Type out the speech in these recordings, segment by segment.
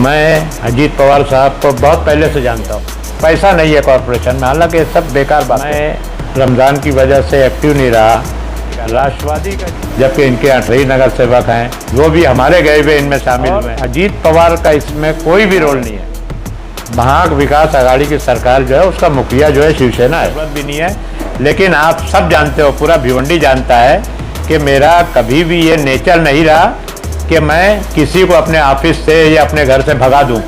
मैं अजीत पवार साहब को बहुत पहले से जानता हूँ। पैसा नहीं है कॉरपोरेशन में, हालांकि ये सब बेकार बात है। मैं रमज़ान की वजह से एक्टिव नहीं रहा। राष्ट्रवादी का जबकि इनके 8 नगर सेवक हैं, वो भी हमारे गए हुए इनमें शामिल हुए। अजीत पवार का इसमें कोई भी रोल नहीं है। महाग विकास आघाड़ी की सरकार जो है उसका मुखिया जो है शिवसेना है, भी नहीं है। लेकिन आप सब जानते हो, पूरा भिवंडी जानता है कि मेरा कभी भी ये नेचर नहीं रहा कि मैं किसी को अपने ऑफिस से या अपने घर से भगा दूं।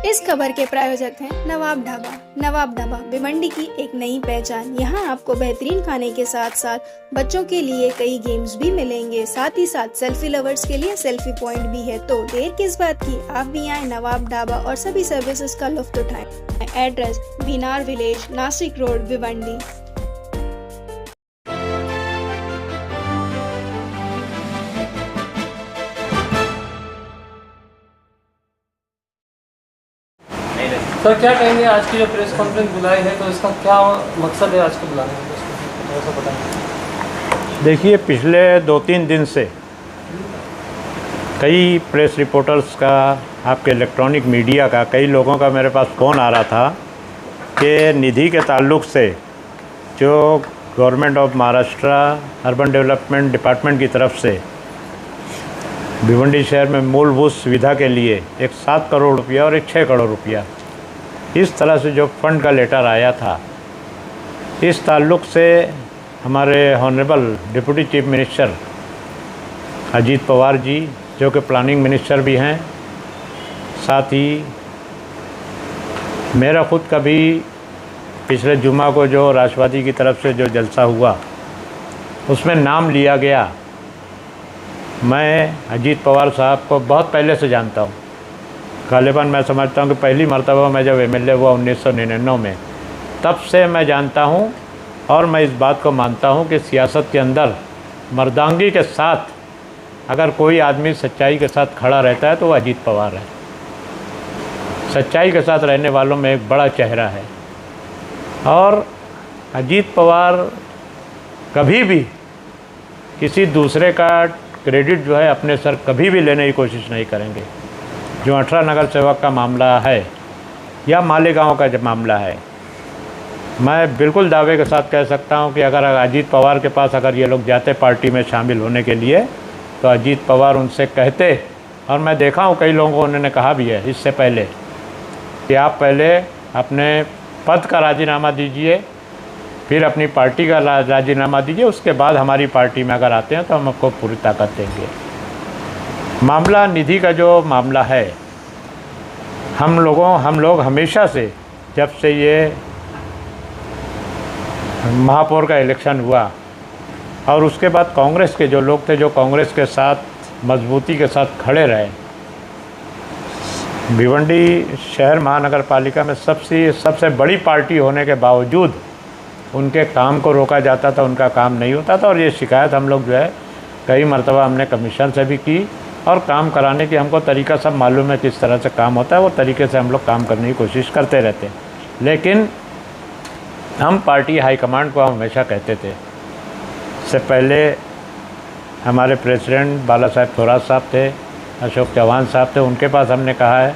इस खबर के प्रायोजक हैं नवाब ढाबा। नवाब ढाबा भिवंडी की एक नई पहचान। यहाँ आपको बेहतरीन खाने के साथ साथ बच्चों के लिए कई गेम्स भी मिलेंगे। साथ ही साथ सेल्फी लवर्स के लिए सेल्फी पॉइंट भी है। तो देर किस बात की, आप भी आए नवाब ढाबा और सभी सर्विसेज का लुत्फ उठाएं। Address Bhinar village, Nashik road, Bhiwandi. Sir क्या कहेंगे, आज की जो प्रेस कॉन्फ्रेंस बुलाई है तो इसका क्या मकसद है आज के बुलाने का, थोड़ा सा बताएं। देखिए, पिछले 2-3 दिन से कई प्रेस रिपोर्टर्स का, आपके इलेक्ट्रॉनिक मीडिया का, कई लोगों का मेरे पास फ़ोन आ रहा था कि निधि के ताल्लुक़ से जो government of Maharashtra urban development department की तरफ से भिवंडी शहर में मूलभूत सुविधा के लिए एक 7 करोड़ रुपया और एक 6 करोड़ रुपया, इस तरह से जो फंड का लेटर आया था, इस ताल्लुक़ से हमारे honourable deputy chief minister Ajit Pawar ji, जो कि प्लानिंग मिनिस्टर भी हैं, साथ ही मेरा ख़ुद का भी पिछले जुमा को जो राष्ट्रवादी की तरफ से जो जलसा हुआ उसमें नाम लिया गया। मैं अजीत पवार साहब को बहुत पहले से जानता हूँ। गालिबन मैं समझता हूँ कि पहली मर्तबा मैं जब एमएलए हुआ 1999 में, तब से मैं जानता हूँ और मैं इस बात को मानता हूँ कि सियासत के अंदर मर्दांगी के साथ अगर कोई आदमी सच्चाई के साथ खड़ा रहता है तो वो अजीत पवार है। सच्चाई के साथ रहने वालों में एक बड़ा चेहरा है और अजीत पवार कभी भी किसी दूसरे का क्रेडिट जो है अपने सर कभी भी लेने की कोशिश नहीं करेंगे। जो 18 नगर सेवक का मामला है या मालेगांव का जब मामला है, मैं बिल्कुल दावे के साथ कह सकता हूं कि अगर अजीत पवार के पास अगर ये लोग जाते पार्टी में शामिल होने के लिए, तो अजीत पवार उनसे कहते, और मैं देखा हूं कई लोगों को उन्होंने कहा भी है इससे पहले कि आप पहले अपने पद का राजीनामा दीजिए, फिर अपनी पार्टी का राजीनामा दीजिए, उसके बाद हमारी पार्टी में अगर आते हैं तो हम आपको पूरी ताकत देंगे। मामला निधि का जो मामला है, हम लोग हमेशा से, जब से ये महापौर का इलेक्शन हुआ और उसके बाद कांग्रेस के जो लोग थे, जो कांग्रेस के साथ मजबूती के साथ खड़े रहे, भिवंडी शहर महानगर पालिका में सबसे बड़ी पार्टी होने के बावजूद उनके काम को रोका जाता था, उनका काम नहीं होता था। और ये शिकायत हम लोग जो है कई मरतबा हमने कमिश्नर से भी की और काम कराने की हमको तरीका सब मालूम है, किस तरह से काम होता है, वो तरीके से हम लोग काम करने की कोशिश करते रहते हैं। लेकिन हम पार्टी हाईकमांड को हमेशा कहते थे, इससे पहले हमारे प्रेसिडेंट बाला साहब थोराट साहब थे, अशोक चौहान साहब थे, उनके पास हमने कहा है,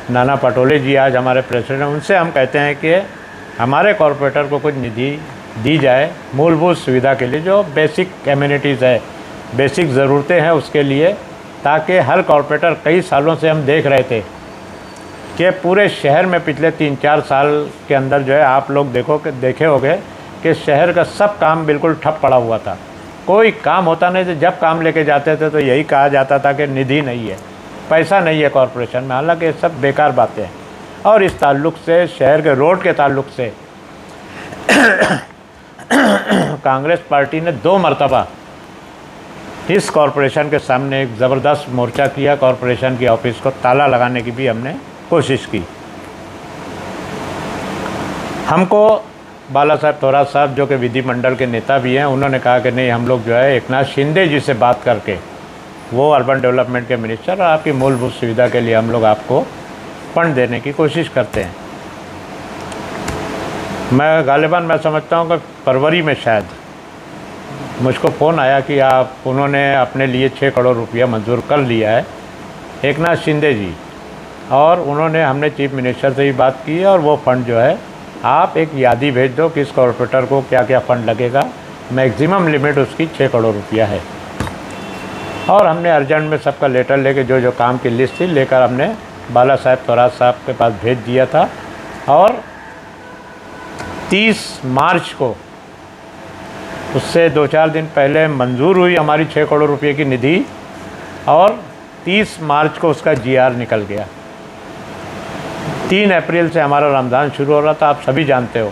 नाना पटोले जी आज हमारे प्रेसिडेंट, उनसे हम कहते हैं कि हमारे कॉरपोरेटर को कुछ निधि दी जाए मूलभूत सुविधा के लिए, जो बेसिक एमिनिटीज़ है, बेसिक ज़रूरतें हैं उसके लिए, ताकि हर कॉरपोरेटर, कई सालों से हम देख रहे थे कि पूरे शहर में पिछले 3-4 साल के अंदर जो है आप लोग देखे होंगे कि शहर का सब काम बिल्कुल ठप पड़ा हुआ था, कोई काम होता नहीं था। जब काम लेके जाते थे तो यही कहा जाता था कि निधि नहीं है, पैसा नहीं है कॉरपोरेशन में, हालांकि ये सब बेकार बातें हैं। और इस ताल्लुक़ से, शहर के रोड के ताल्लुक़ से कांग्रेस पार्टी ने 2 मरतबा इस कॉरपोरेशन के सामने एक ज़बरदस्त मोर्चा किया। कॉरपोरेशन की ऑफिस को ताला लगाने की भी हमने कोशिश की। हमको बाला साहब थोराट साहब, जो कि विधिमंडल के नेता भी हैं, उन्होंने कहा कि नहीं, हम लोग जो है एकनाथ शिंदे जी से बात करके, वो अर्बन डेवलपमेंट के मिनिस्टर, और आपकी मूलभूत सुविधा के लिए हम लोग आपको फंड देने की कोशिश करते हैं। मैं गालिबन मैं समझता हूँ कि फरवरी में शायद मुझको फ़ोन आया कि उन्होंने अपने लिए 6 करोड़ रुपया मंजूर कर लिया है। एकनाथ शिंदे जी और उन्होंने हमने चीफ मिनिस्टर से ही बात की है और वो फ़ंड जो है आप एक यादी भेज दो किस कॉरपोरेटर को क्या क्या फ़ंड लगेगा। मैक्सिमम लिमिट उसकी 6 करोड़ रुपया है। और हमने अर्जेंट में सबका लेटर लेके जो जो काम की लिस्ट थी लेकर हमने बाला साहब थोराट साहब के पास भेज दिया था। और 30 मार्च को उससे 2-4 दिन पहले मंजूर हुई हमारी 6 करोड़ रुपए की निधि और 30 मार्च को उसका GR निकल गया। 3 अप्रैल से हमारा रमज़ान शुरू हो रहा था। आप सभी जानते हो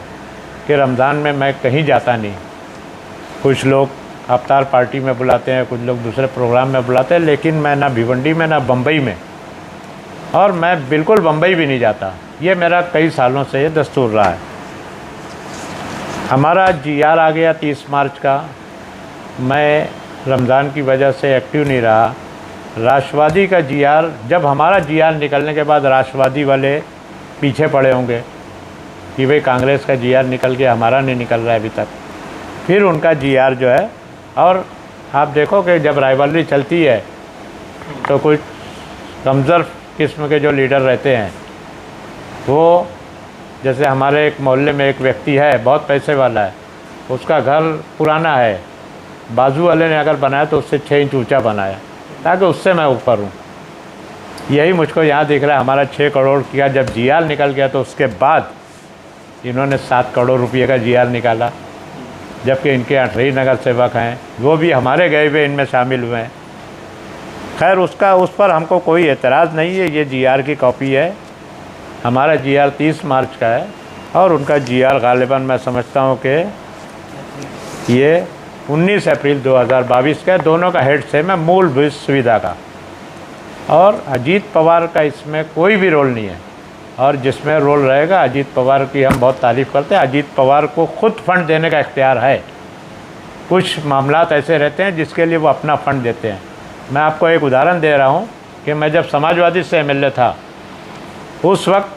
कि रमज़ान में मैं कहीं जाता नहीं। कुछ लोग अफ्तार पार्टी में बुलाते हैं, कुछ लोग दूसरे प्रोग्राम में बुलाते हैं, लेकिन मैं ना भिवंडी में ना बम्बई में, और मैं बिल्कुल बम्बई भी नहीं जाता। ये मेरा कई सालों से ये दस्तूर रहा है। हमारा GR आ गया 30 मार्च का। मैं रमज़ान की वजह से एक्टिव नहीं रहा। राष्ट्रवादी का GR, जब हमारा GR निकलने के बाद राष्ट्रवादी वाले पीछे पड़े होंगे कि भाई कांग्रेस का GR निकल गया, हमारा नहीं निकल रहा है अभी तक। फिर उनका GR जो है, और आप देखो कि जब राइवलरी चलती है तो कुछ कमज़ोर किस्म के जो लीडर रहते हैं, वो जैसे हमारे एक मोहल्ले में एक व्यक्ति है, बहुत पैसे वाला है, उसका घर पुराना है, बाजू वाले ने अगर बनाया तो उससे 6 इंच ऊंचा बनाया ताकि उससे मैं ऊपर हूँ। यही मुझको यहाँ दिख रहा है। हमारा 6 करोड़ का जब GR निकल गया तो उसके बाद इन्होंने 7 करोड़ रुपये का GR निकाला, जबकि इनके 8 नगर सेवक हैं, वो भी हमारे गए हुए इनमें शामिल हुए हैं। खैर उस पर हमको कोई एतराज़ नहीं है। ये GR की कॉपी है। हमारा GR 30 मार्च का है और उनका GR गालिबन मैं समझता हूँ कि ये 19 अप्रैल 2022 का है। दोनों का हेड सेम है, मूलभूत सुविधा का। और अजीत पवार का इसमें कोई भी रोल नहीं है, और जिसमें रोल रहेगा अजीत पवार की हम बहुत तारीफ़ करते हैं। अजीत पवार को खुद फंड देने का इख्तियार है। कुछ मामलात ऐसे रहते हैं जिसके लिए वो अपना फ़ंड देते हैं। मैं आपको एक उदाहरण दे रहा हूँ कि मैं जब समाजवादी से MLA था, उस वक्त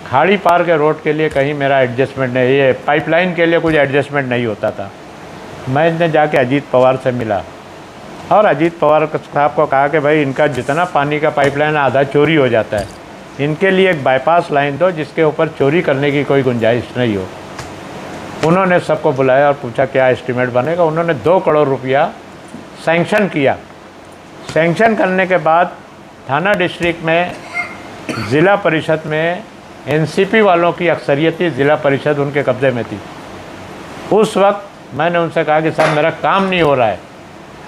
खाड़ी पार के रोड के लिए कहीं मेरा एडजस्टमेंट नहीं, ये पाइपलाइन के लिए कुछ एडजस्टमेंट नहीं होता था। मैंने जाके अजीत पवार से मिला और अजीत पवार साहब को कहा कि भाई इनका जितना पानी का पाइपलाइन आधा चोरी हो जाता है, इनके लिए एक बाईपास लाइन दो जिसके ऊपर चोरी करने की कोई गुंजाइश नहीं हो। उन्होंने सबको बुलाया और पूछा क्या एस्टीमेट बनेगा। उन्होंने 2 करोड़ रुपया सैंक्शन किया। सैंक्शन करने के बाद थाना डिस्ट्रिक्ट में ज़िला परिषद में NCP वालों की अक्सरियत थी, ज़िला परिषद उनके कब्ज़े में थी। उस वक्त मैंने उनसे कहा कि साहब मेरा काम नहीं हो रहा है,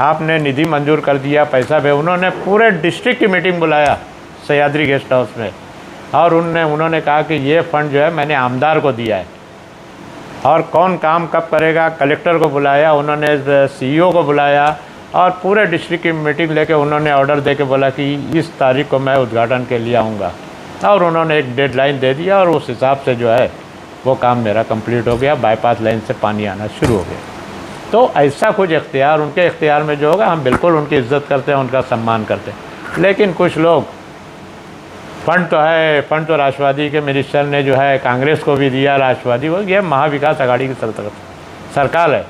आपने निधि मंजूर कर दिया, पैसा भी। उन्होंने पूरे डिस्ट्रिक्ट की मीटिंग बुलाया सह्याद्री गेस्ट हाउस में, और उन्होंने कहा कि ये फ़ंड जो है मैंने आमदार को दिया है और कौन काम कब करेगा। कलेक्टर को बुलाया, उन्होंने CEO को बुलाया और पूरे डिस्ट्रिक्ट की मीटिंग लेके उन्होंने ऑर्डर दे के बोला कि इस तारीख को मैं उद्घाटन के लिए आऊँगा, और उन्होंने एक डेडलाइन दे दिया और उस हिसाब से जो है वो काम मेरा कंप्लीट हो गया। बाईपास लाइन से पानी आना शुरू हो गया। तो ऐसा कुछ इख्तियार उनके इख्तियार में जो होगा, हम बिल्कुल उनकी इज़्ज़त करते हैं, उनका सम्मान करते हैं। लेकिन कुछ लोग फंड तो है, फंड तो राष्ट्रवादी के मिनिस्टर ने जो है कांग्रेस को भी दिया, राष्ट्रवादी को। ये महाविकास आघाड़ी की सरकार है।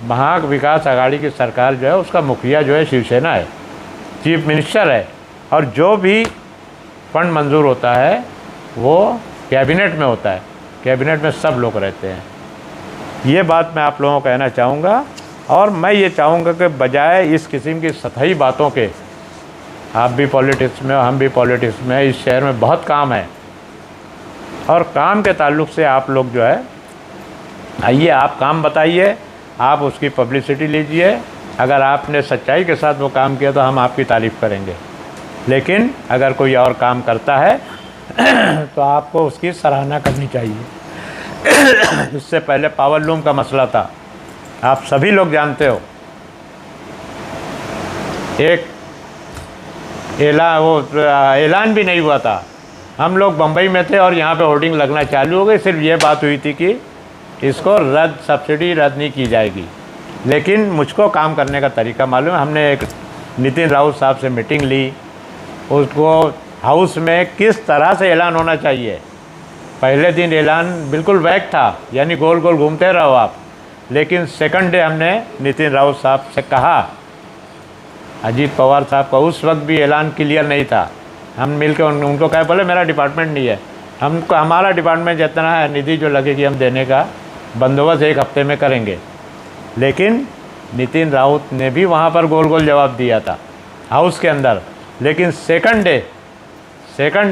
महाविकास आघाड़ी की सरकार जो है उसका मुखिया जो है शिवसेना है, चीफ मिनिस्टर है, और जो भी फंड मंजूर होता है वो कैबिनेट में होता है। कैबिनेट में सब लोग रहते हैं। ये बात मैं आप लोगों को कहना चाहूँगा। और मैं ये चाहूँगा कि बजाय इस किस्म की सतही बातों के, आप भी पॉलिटिक्स में हो, हम भी पॉलिटिक्स में, इस शहर में बहुत काम है, और काम के ताल्लुक़ से आप लोग जो है आइए, आप काम बताइए, आप उसकी पब्लिसिटी लीजिए। अगर आपने सच्चाई के साथ वो काम किया तो हम आपकी तारीफ़ करेंगे, लेकिन अगर कोई और काम करता है तो आपको उसकी सराहना करनी चाहिए। इससे पहले पावर लूम का मसला था, आप सभी लोग जानते हो। एक ऐलान भी नहीं हुआ था। हम लोग बम्बई में थे और यहाँ पे होर्डिंग लगना चालू हो गई। सिर्फ ये बात हुई थी कि इसको सब्सिडी रद्द नहीं की जाएगी, लेकिन मुझको काम करने का तरीका मालूम है। हमने एक नितिन राउत साहब से मीटिंग ली, उसको हाउस में किस तरह से ऐलान होना चाहिए। पहले दिन ऐलान बिल्कुल वैग था, यानी गोल गोल घूमते रहो आप, लेकिन सेकंड डे हमने नितिन राउत साहब से कहा, अजीत पवार साहब का उस वक्त भी ऐलान क्लियर नहीं था, हम मिल के उनको कहे, बोले मेरा डिपार्टमेंट नहीं है, हमको हमारा डिपार्टमेंट जितना है निधि जो लगेगी हम देने का बंदोबस्त 1 हफ्ते में करेंगे। लेकिन नितिन राउत ने भी वहाँ पर गोल गोल जवाब दिया था हाउस के अंदर। लेकिन सेकंड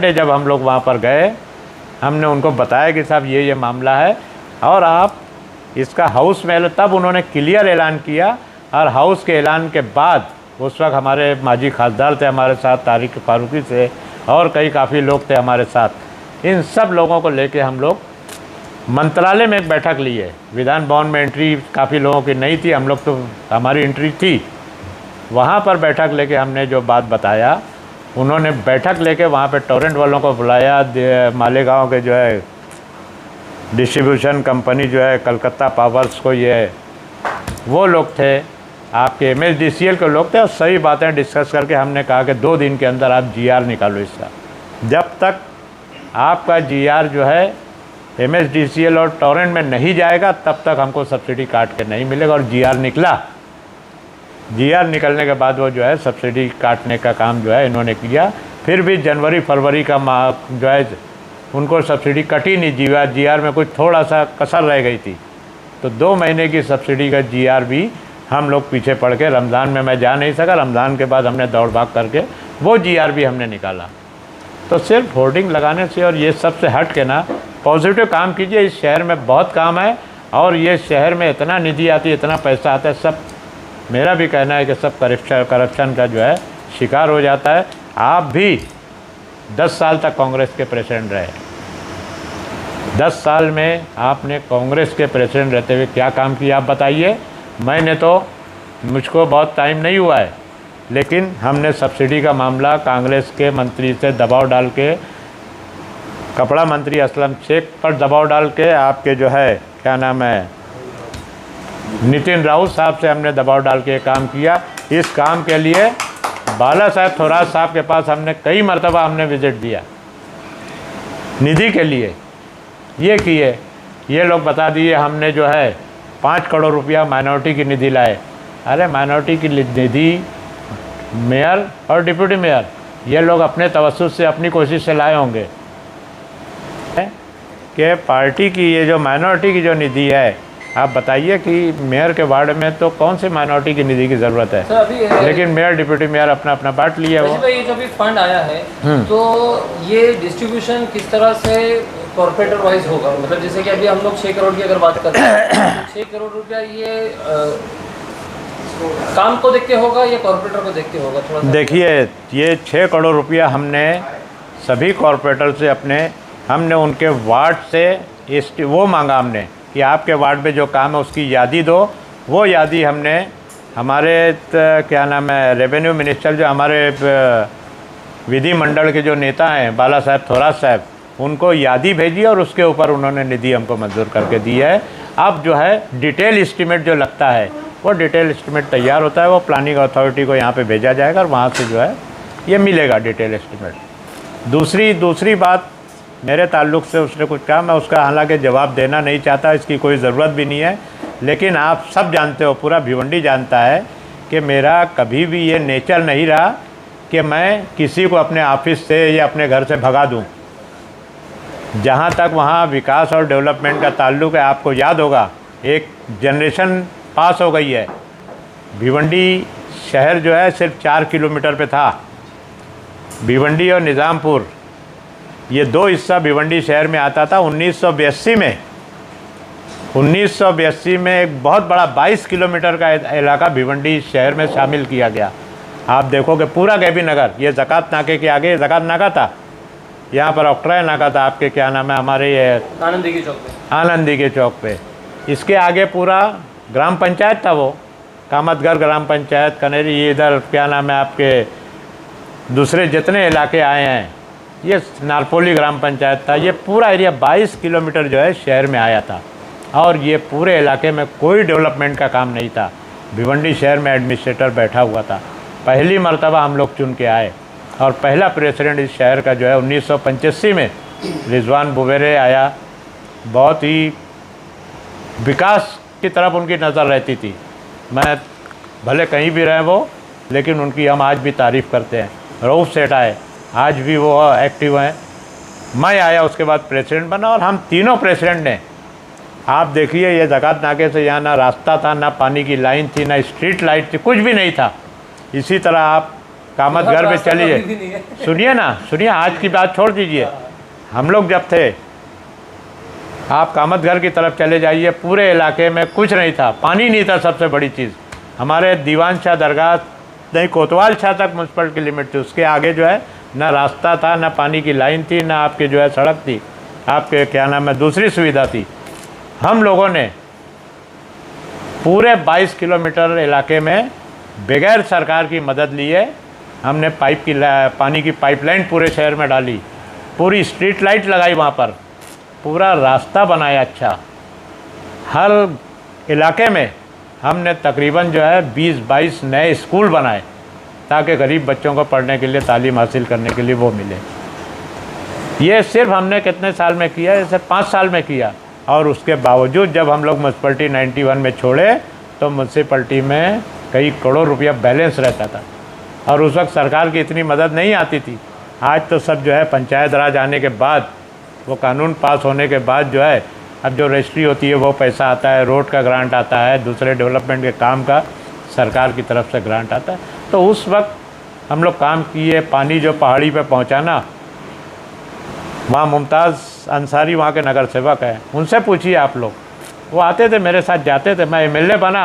डे जब हम लोग वहाँ पर गए, हमने उनको बताया कि साहब ये मामला है और आप इसका हाउस में, तब उन्होंने क्लियर ऐलान किया। और हाउस के ऐलान के बाद उस वक्त हमारे माजी खासदार थे हमारे साथ, तारिक फारूकी से और काफ़ी लोग थे हमारे साथ। इन सब लोगों को लेके हम लोग मंत्रालय में एक बैठक लिए। विधान भवन में एंट्री काफ़ी लोगों की नहीं थी, हम लोग तो हमारी एंट्री थी। वहाँ पर बैठक लेके हमने जो बात बताया, उन्होंने बैठक लेके वहाँ पे टोरेंट वालों को बुलाया, मालेगांव के जो है डिस्ट्रीब्यूशन कंपनी जो है कलकत्ता पावर्स को, ये वो लोग थे, आपके MSDCL के लोग थे, और सही बातें डिस्कस करके हमने कहा कि 2 दिन के अंदर आप GR निकालो इसका। जब तक आपका GR जो है MSDCL और टोरेंट में नहीं जाएगा तब तक हमको सब्सिडी काट के नहीं मिलेगा। और GR निकला। GR निकलने के बाद वो जो है सब्सिडी काटने का काम जो है इन्होंने किया। फिर भी जनवरी फरवरी का माह जो है उनको सब्सिडी कटी नहीं, GR में कुछ थोड़ा सा कसर रह गई थी। तो 2 महीने की सब्सिडी का GR भी हम लोग पीछे पड़ के, रमज़ान में मैं जा नहीं सका, रमज़ान के बाद हमने दौड़ भाग करके वो GR भी हमने निकाला। तो सिर्फ होर्डिंग लगाने से और ये सब से हट के ना पॉजिटिव काम कीजिए। इस शहर में बहुत काम है और ये शहर में इतना निधि आती है, इतना पैसा आता है, सब मेरा भी कहना है कि सब करप्शन का जो है शिकार हो जाता है। आप भी 10 साल तक कांग्रेस के प्रेसिडेंट रहे। 10 साल में आपने कांग्रेस के प्रेसिडेंट रहते हुए क्या काम किया आप बताइए। मैंने तो, मुझको बहुत टाइम नहीं हुआ है, लेकिन हमने सब्सिडी का मामला कांग्रेस के मंत्री से दबाव डाल के, कपड़ा मंत्री असलम शेख पर दबाव डाल के, आपके जो है क्या नाम है नितिन राउत साहब से हमने दबाव डाल के काम किया। इस काम के लिए बाला साहब थोराट साहब के पास हमने कई मरतबा हमने विज़िट दिया निधि के लिए। ये किए, ये लोग बता दिए हमने जो है 5 करोड़ रुपया माइनॉरिटी की निधि लाए। अरे माइनॉरिटी की निधि मेयर और डिप्टी मेयर ये लोग अपने तवज्जुह से, अपनी कोशिश से लाए होंगे कि पार्टी की ये जो माइनॉरिटी की जो निधि है, आप बताइए कि मेयर के वार्ड में तो कौन से माइनॉरिटी की निधि की ज़रूरत है। अभी लेकिन मेयर डिप्टी मेयर अपना अपना बांट लिया। वो ये जो भी फंड आया है तो ये डिस्ट्रीब्यूशन किस तरह से कॉर्पोरेटर वाइज होगा, मतलब जैसे कि अभी हम लोग 6 करोड़ की अगर बात करते हैं, 6 करोड़ रुपया ये काम को देख के होगा या कॉर्पोरेटर को देख के होगा? थोड़ा देखिए, ये 6 करोड़ रुपया हमने सभी कॉर्पोरेटर से हमने उनके वार्ड से वो मांगा हमने कि आपके वार्ड में जो काम है उसकी यादी दो। वो यादी हमने हमारे क्या नाम है रेवेन्यू मिनिस्टर जो हमारे विधि मंडल के जो नेता हैं बाला साहब थोराट साहब, उनको यादी भेजी और उसके ऊपर उन्होंने निधि हमको मंजूर करके दी है। अब जो है डिटेल एस्टीमेट जो लगता है वो डिटेल एस्टीमेट तैयार होता है, वो प्लानिंग अथॉरिटी को यहाँ पे भेजा जाएगा और वहाँ से जो है ये मिलेगा डिटेल एस्टीमेट। दूसरी बात मेरे ताल्लुक़ से उसने कुछ कहा, मैं उसका हालांकि जवाब देना नहीं चाहता, इसकी कोई ज़रूरत भी नहीं है। लेकिन आप सब जानते हो, पूरा भिवंडी जानता है कि मेरा कभी भी ये नेचर नहीं रहा कि मैं किसी को अपने ऑफिस से या अपने घर से भगा दूं। जहाँ तक वहाँ विकास और डेवलपमेंट का ताल्लुक़ है, आपको याद होगा एक जनरेशन पास हो गई है। भिवंडी शहर जो है सिर्फ 4 किलोमीटर पे था। भिवंडी और निज़ामपुर ये 2 हिस्सा भिवंडी शहर में आता था। 1982 में एक बहुत बड़ा 22 किलोमीटर का इलाका भिवंडी शहर में शामिल किया गया। आप देखोगे पूरा गैबी नगर, ये ज़कात नाके के आगे ज़कात नाका था, यहाँ पर ऑक्ट्राय नाका था, आपके क्या नाम है हमारे ये आनंदी के चौक पे। इसके आगे पूरा ग्राम पंचायत था, वो कामतगढ़ ग्राम पंचायत, कनेरी, ये इधर क्या नाम है आपके दूसरे जितने इलाके आए हैं, ये नारपोली ग्राम पंचायत था। ये पूरा एरिया 22 किलोमीटर जो है शहर में आया था और ये पूरे इलाके में कोई डेवलपमेंट का काम नहीं था। भिवंडी शहर में एडमिनिस्ट्रेटर बैठा हुआ था। पहली मर्तबा हम लोग चुन के आए और पहला प्रेसिडेंट इस शहर का जो है 1985 में रिजवान बुवेरे आया। बहुत ही विकास की तरफ उनकी नज़र रहती थी। मैं भले कहीं भी रहे वो, लेकिन उनकी हम आज भी तारीफ़ करते हैं। रऊफ़ सेठ आए, आज भी वो एक्टिव हैं। मैं आया उसके बाद प्रेसिडेंट बना और हम तीनों प्रेसिडेंट ने, आप देखिए ये जकात नाके से यहाँ ना रास्ता था, ना पानी की लाइन थी, ना स्ट्रीट लाइट थी, कुछ भी नहीं था। इसी तरह आप कामत घर में चलिए, सुनिए ना, सुनिए, आज की बात छोड़ दीजिए। हम लोग जब थे, आप कामत घर की तरफ चले जाइए, पूरे इलाके में कुछ नहीं था, पानी नहीं था। सबसे बड़ी चीज़ हमारे दीवान शाह दरगाह नहीं, कोतवाल शाह तक म्यूनसिपल की लिमिट थी, उसके आगे जो है ना रास्ता था, ना पानी की लाइन थी, ना आपके जो है सड़क थी, आपके क्या नाम है दूसरी सुविधा थी। हम लोगों ने पूरे 22 किलोमीटर इलाके में बगैर सरकार की मदद लिए हमने पानी की पाइपलाइन पूरे शहर में डाली, पूरी स्ट्रीट लाइट लगाई वहाँ पर, पूरा रास्ता बनाया अच्छा। हर इलाके में हमने तकरीबन जो है 20-22 नए स्कूल बनाए ताकि गरीब बच्चों को पढ़ने के लिए, तालीम हासिल करने के लिए वो मिले। ये सिर्फ हमने कितने साल में किया? जैसे 5 साल में किया। और उसके बावजूद जब हम लोग म्यूनसिपलिटी 91 में छोड़े तो म्यूनसिपलिटी में कई करोड़ रुपया बैलेंस रहता था और उस वक्त सरकार की इतनी मदद नहीं आती थी। आज तो सब जो है पंचायत राज आने के बाद, वो कानून पास होने के बाद जो है अब जो रजिस्ट्री होती है वो पैसा आता है, रोड का ग्रांट आता है, दूसरे डेवलपमेंट के काम का सरकार की तरफ से ग्रांट आता है। तो उस वक्त हम लोग काम किए। पानी जो पहाड़ी पे पहुंचाना, वहाँ मुमताज़ अंसारी वहाँ के नगर सेवक हैं, उनसे पूछिए आप लोग, वो आते थे मेरे साथ, जाते थे। मैं एमएलए बना,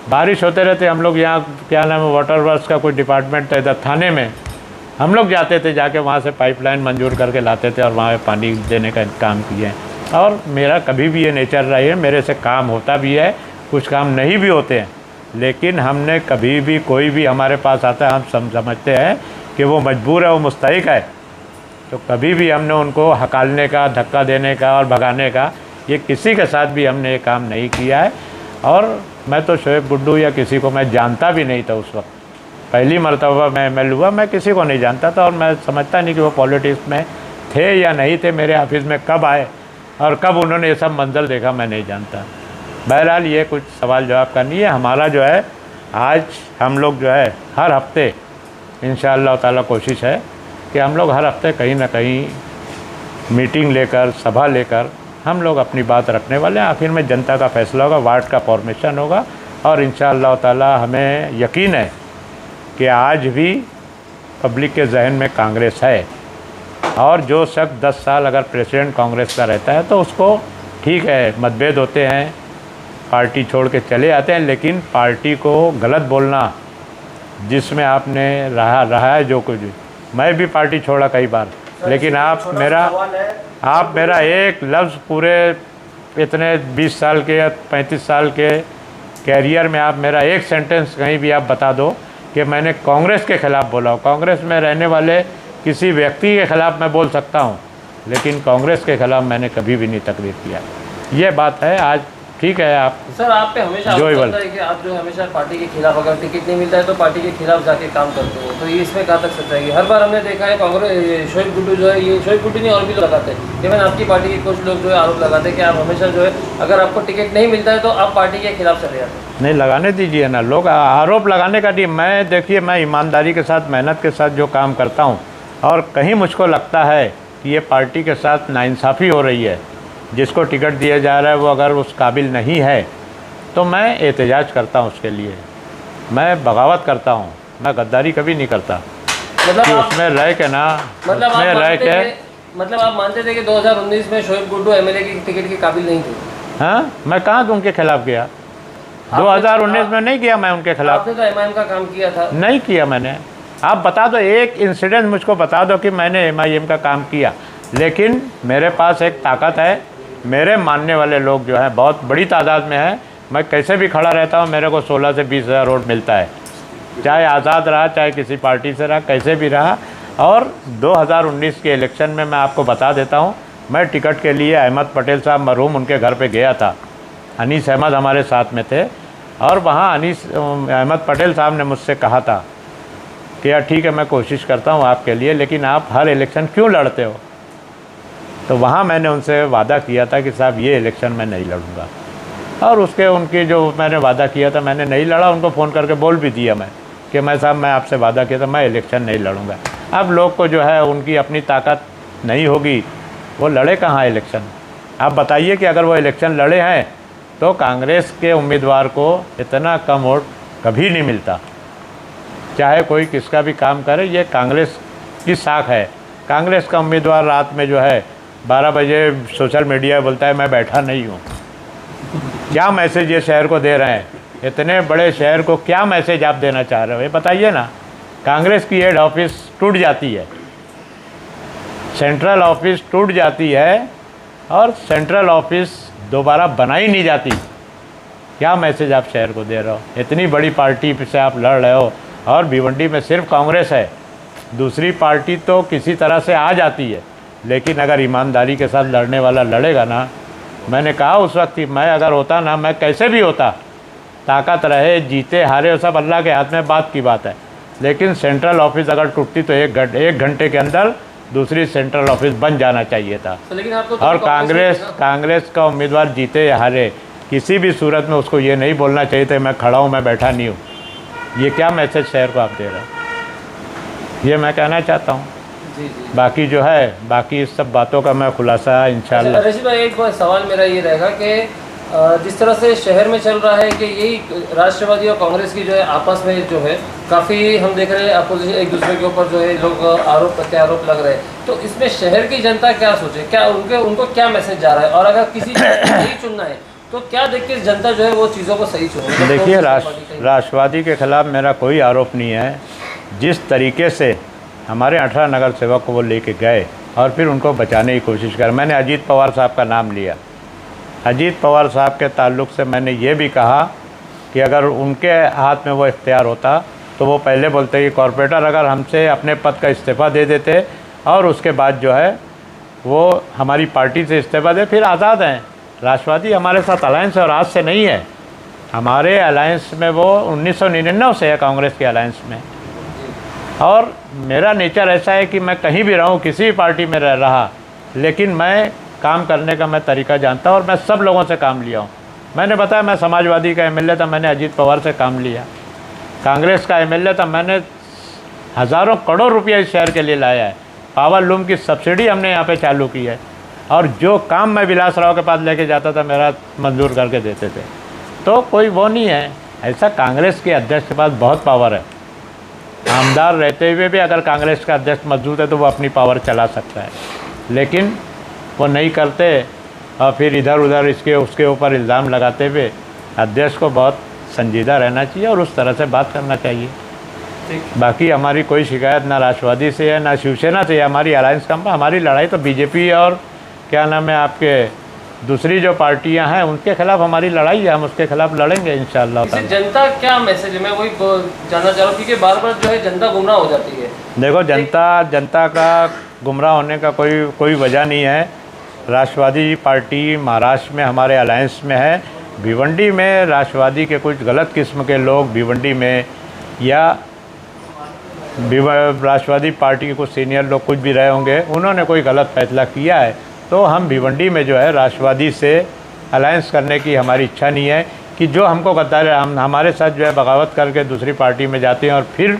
बारिश होते रहते, हम लोग यहाँ क्या नाम है वाटर वर्क्स का कोई डिपार्टमेंट था इधर थाने में, हम लोग जाते थे, जाके वहाँ से पाइपलाइन मंजूर करके लाते थे और वहाँ पानी देने का काम किए। और मेरा कभी भी ये नेचर रही है, मेरे से काम होता भी है, कुछ काम नहीं भी होते हैं, लेकिन हमने कभी भी, कोई भी हमारे पास आता है, हम समझते हैं कि वो मजबूर है, वो मुस्तहिक है, तो कभी भी हमने उनको हकालने का, धक्का देने का और भगाने का, ये किसी के साथ भी हमने ये काम नहीं किया है। और मैं तो शोएब गुड्डू या किसी को मैं जानता भी नहीं था उस वक्त, पहली मरतबा मैं एमएलए हुआ, मैं किसी को नहीं जानता था और मैं समझता नहीं कि वो पॉलिटिक्स में थे या नहीं थे, मेरे ऑफिस में कब आए और कब उन्होंने ये सब मंजर देखा मैं नहीं जानता। बहरहाल ये कुछ सवाल जवाब का नहीं है। हमारा जो है आज हम लोग जो है हर हफ्ते इंशाअल्लाह ताला कोशिश है कि हम लोग हर हफ्ते कहीं ना कहीं मीटिंग लेकर, सभा लेकर हम लोग अपनी बात रखने वाले हैं। आखिर में जनता का फैसला होगा, वार्ड का फॉर्मेशन होगा और इंशाअल्लाह ताला हमें यकीन है कि आज भी पब्लिक के जहन में कांग्रेस है। और जो शख्स 10 साल अगर प्रेसिडेंट कांग्रेस का रहता है तो उसको ठीक है, मतभेद होते हैं, पार्टी छोड़ के चले आते हैं, लेकिन पार्टी को गलत बोलना, जिसमें आपने रहा है जो कुछ, मैं भी पार्टी छोड़ा कई बार, लेकिन आप मेरा एक लफ्ज़ पूरे इतने 20 साल के या 35 साल के कैरियर में आप मेरा एक सेंटेंस कहीं भी आप बता दो कि मैंने कांग्रेस के ख़िलाफ़ बोला हो। कांग्रेस में रहने वाले किसी व्यक्ति के ख़िलाफ़ मैं बोल सकता हूँ, लेकिन कांग्रेस के ख़िलाफ़ मैंने कभी भी नहीं तकरीर किया। ये बात है। आज ठीक है, आप सर आप पे हमेशा आरोप चलता है कि आप जो हमेशा पार्टी के खिलाफ, अगर टिकट नहीं मिलता है तो पार्टी के खिलाफ जाके काम करते हो, तो ये इसमें कहाँ तक सच्चाई है? हर बार हमने देखा है कांग्रेस, शोएब गुड्डू जो है, ये शोएब गुड्डू नहीं और भी लगाते हैं, इवन आपकी पार्टी के कुछ लोग जो है आरोप लगाते हैं कि आप हमेशा जो है अगर आपको टिकट नहीं मिलता है तो आप पार्टी के खिलाफ चले जाते हैं। नहीं, लगाने दीजिए ना, लोग आरोप लगाने का नहीं। मैं देखिए, मैं ईमानदारी के साथ, मेहनत के साथ जो काम करता हूँ और कहीं मुझको लगता है कि ये पार्टी के साथ नाइंसाफ़ी हो रही है, जिसको टिकट दिया जा रहा है वो अगर उस काबिल नहीं है तो मैं एहतजाज करता हूँ, उसके लिए मैं बगावत करता हूँ, मैं गद्दारी कभी नहीं करता। मतलब कि उसमें रह के ना, मतलब उसमें रह के, मतलब आप मानते थे कि 2019 में शोएब गुड्डू एमएलए की टिकट के काबिल नहीं थे? हाँ, मैं कहाँ उनके खिलाफ़ किया? 2019 में नहीं किया मैं उनके खिलाफ़। आपने तो एमआईएम का काम किया था। नहीं किया मैंने। आप बता दो, एक इंसिडेंट मुझको बता दो कि मैंने एमआईएम का काम किया। लेकिन मेरे पास एक ताकत है, मेरे मानने वाले लोग जो हैं बहुत बड़ी तादाद में हैं। मैं कैसे भी खड़ा रहता हूँ, मेरे को 16 से 20 हज़ार वोट मिलता है, चाहे आज़ाद रहा, चाहे किसी पार्टी से रहा, कैसे भी रहा। और 2019 के इलेक्शन में मैं आपको बता देता हूँ, मैं टिकट के लिए अहमद पटेल साहब मरहूम उनके घर पे गया था। अनीस अहमद हमारे साथ में थे और वहाँ अहमद पटेल साहब ने मुझसे कहा था कि यार ठीक है, मैं कोशिश करता हूँ आपके लिए, लेकिन आप हर इलेक्शन क्यों लड़ते हो? तो वहाँ मैंने उनसे वादा किया था कि साहब ये इलेक्शन मैं नहीं लड़ूंगा। और उसके उनकी जो मैंने वादा किया था, मैंने नहीं लड़ा। उनको फ़ोन करके बोल भी दिया मैं कि मैं साहब, मैं आपसे वादा किया था मैं इलेक्शन नहीं लड़ूंगा। अब लोग को जो है उनकी अपनी ताकत नहीं होगी, वो लड़े कहाँ इलेक्शन। आप बताइए कि अगर वो इलेक्शन लड़े हैं तो कांग्रेस के उम्मीदवार को इतना कम वोट कभी नहीं मिलता, चाहे कोई किसका भी काम करे। ये कांग्रेस की साख है। कांग्रेस का उम्मीदवार रात में जो है 12 बजे सोशल मीडिया बोलता है मैं बैठा नहीं हूँ। क्या मैसेज ये शहर को दे रहे हैं? इतने बड़े शहर को क्या मैसेज आप देना चाह रहे हो, ये बताइए ना। कांग्रेस की हेड ऑफिस टूट जाती है, सेंट्रल ऑफिस टूट जाती है और सेंट्रल ऑफिस दोबारा बनाई नहीं जाती। क्या मैसेज आप शहर को दे रहे हो? इतनी बड़ी पार्टी से आप लड़ रहे हो और भिवंडी में सिर्फ कांग्रेस है, दूसरी पार्टी तो किसी तरह से आ जाती है, लेकिन अगर ईमानदारी के साथ लड़ने वाला लड़ेगा ना, मैंने कहा उस वक्त कि मैं अगर होता ना, मैं कैसे भी होता, ताकत रहे जीते हारे वो सब अल्लाह के हाथ में, बात की बात है। लेकिन सेंट्रल ऑफिस अगर टूटती तो एक घंटे के अंदर दूसरी सेंट्रल ऑफिस बन जाना चाहिए था। लेकिन आपको और कांग्रेस का उम्मीदवार जीते या हारे, किसी भी सूरत में उसको ये नहीं बोलना चाहिए था मैं खड़ा हूँ, मैं बैठा नहीं हूँ। ये क्या मैसेज शहर को आप दे रहे हो, ये मैं कहना चाहता हूँ। जी। बाकी जो है, बाकी इस सब बातों का मैं खुलासा इंशाल्लाह। रशीद भाई, एक सवाल मेरा ये रहेगा कि जिस तरह से शहर में चल रहा है कि यही राष्ट्रवादी और कांग्रेस की जो है आपस में जो है काफ़ी हम देख रहे हैं अपोजिशन, एक दूसरे के ऊपर जो है लोग आरोप प्रत्यारोप लग रहे हैं, तो इसमें शहर की जनता क्या सोचे, क्या उनको क्या मैसेज जा रहा है, और अगर किसी को सही चुनना है तो क्या देख के जनता जो है वो चीज़ों को सही चुने? देखिए, राष्ट्रवादी के खिलाफ मेरा कोई आरोप नहीं है। जिस तरीके से हमारे 18 नगर सेवक को वो लेके गए और फिर उनको बचाने की कोशिश कर, मैंने अजीत पवार साहब का नाम लिया। अजीत पवार साहब के ताल्लुक़ से मैंने ये भी कहा कि अगर उनके हाथ में वो इख्तियार होता तो वो पहले बोलते कि कॉरपोरेटर अगर हमसे अपने पद का इस्तीफ़ा दे देते और उसके बाद जो है वो हमारी पार्टी से इस्तीफ़ा दे, फिर आज़ाद हैं। राष्ट्रवादी हमारे साथ अलायंस है और आज से नहीं है, हमारे अलायंस में वो 1999 से है कांग्रेस के अलायंस में। और मेरा नेचर ऐसा है कि मैं कहीं भी रहूं, किसी भी पार्टी में रहा, लेकिन मैं काम करने का मैं तरीका जानता हूं और मैं सब लोगों से काम लिया हूं। मैंने बताया मैं समाजवादी का एमएलए था, मैंने अजीत पवार से काम लिया। कांग्रेस का एमएलए था, मैंने हज़ारों करोड़ रुपया इस शहर के लिए लाया है। पावर लूम की सब्सिडी हमने यहाँ पे चालू की है और जो काम मैं विलास राव के पास लेके जाता था मेरा मंजूर करके देते थे। तो कोई वो नहीं है ऐसा। कांग्रेस के अध्यक्ष के पास बहुत पावर है, आमदार रहते हुए भी अगर कांग्रेस का अध्यक्ष मौजूद है तो वो अपनी पावर चला सकता है, लेकिन वो नहीं करते और फिर इधर उधर इसके उसके ऊपर इल्ज़ाम लगाते हुए अध्यक्ष को बहुत संजीदा रहना चाहिए और उस तरह से बात करना चाहिए। बाकी हमारी कोई शिकायत ना राष्ट्रवादी से है ना शिवसेना से है, हमारी अलायंस कम। हमारी लड़ाई तो बीजेपी और क्या नाम है आपके दूसरी जो पार्टियां हैं उनके खिलाफ हमारी लड़ाई है, हम उसके खिलाफ लड़ेंगे इंशाअल्लाह। जनता क्या मैसेज है, मैं वही जानना चाह रहा हूँ क्योंकि बार बार जो है जनता गुमराह हो जाती है। देखो, जनता का गुमराह होने का कोई वजह नहीं है। राष्ट्रवादी पार्टी महाराष्ट्र में हमारे अलायंस में है। भिवंडी में राष्ट्रवादी के कुछ गलत किस्म के लोग भिवंडी में या राष्ट्रवादी पार्टी के कुछ सीनियर लोग कुछ भी रहे होंगे, उन्होंने कोई गलत फैसला किया है तो हम भिवंडी में जो है राष्ट्रवादी से अलायंस करने की हमारी इच्छा नहीं है कि जो हमको गद्दार हमारे साथ जो है बगावत करके दूसरी पार्टी में जाते हैं और फिर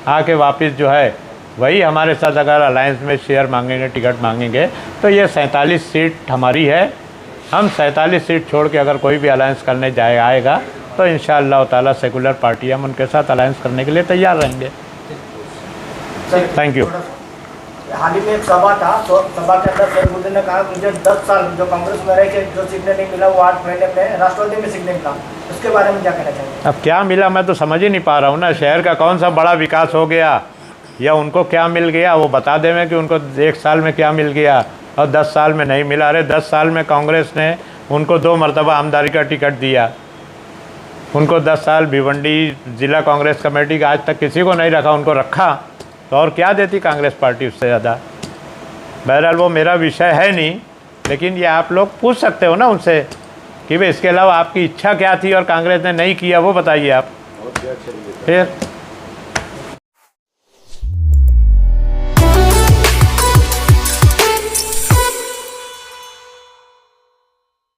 आके वापस जो है वही हमारे साथ अगर अलायंस में शेयर मांगेंगे, टिकट मांगेंगे, तो ये 47 सीट हमारी है। हम 47 सीट छोड़ के अगर कोई भी अलायंस करने आएगा तो इंशाअल्लाह ताला सेकुलर पार्टी हम उनके साथ अलायंस करने के लिए तैयार रहेंगे। Thank you. हाल ही में एक सभा था, तो सभा के अंदर सैफुद्दीन ने कहा मुझे 10 साल जो कांग्रेस में रह के जो सीखने नहीं मिला वो 8 महीने में राष्ट्रवादी में सीखने मिला, उसके बारे में क्या कहना चाहिए? अब क्या मिला मैं तो समझ ही नहीं पा रहा हूँ ना। शहर का कौन सा बड़ा विकास हो गया या उनको क्या मिल गया, वो बता दें कि उनको 1 साल में क्या मिल गया और 10 साल में नहीं मिला। अरे 10 साल में कांग्रेस ने उनको 2 मरतबा आमदारी का टिकट दिया, उनको 10 साल भिवंडी ज़िला कांग्रेस कमेटी का आज तक किसी को नहीं रखा, उनको रखा तो और क्या देती कांग्रेस पार्टी उससे ज़्यादा। बहरहाल वो मेरा विषय है नहीं, लेकिन ये आप लोग पूछ सकते हो ना उनसे कि भाई इसके अलावा आपकी इच्छा क्या थी और कांग्रेस ने नहीं किया, वो बताइए आप। फिर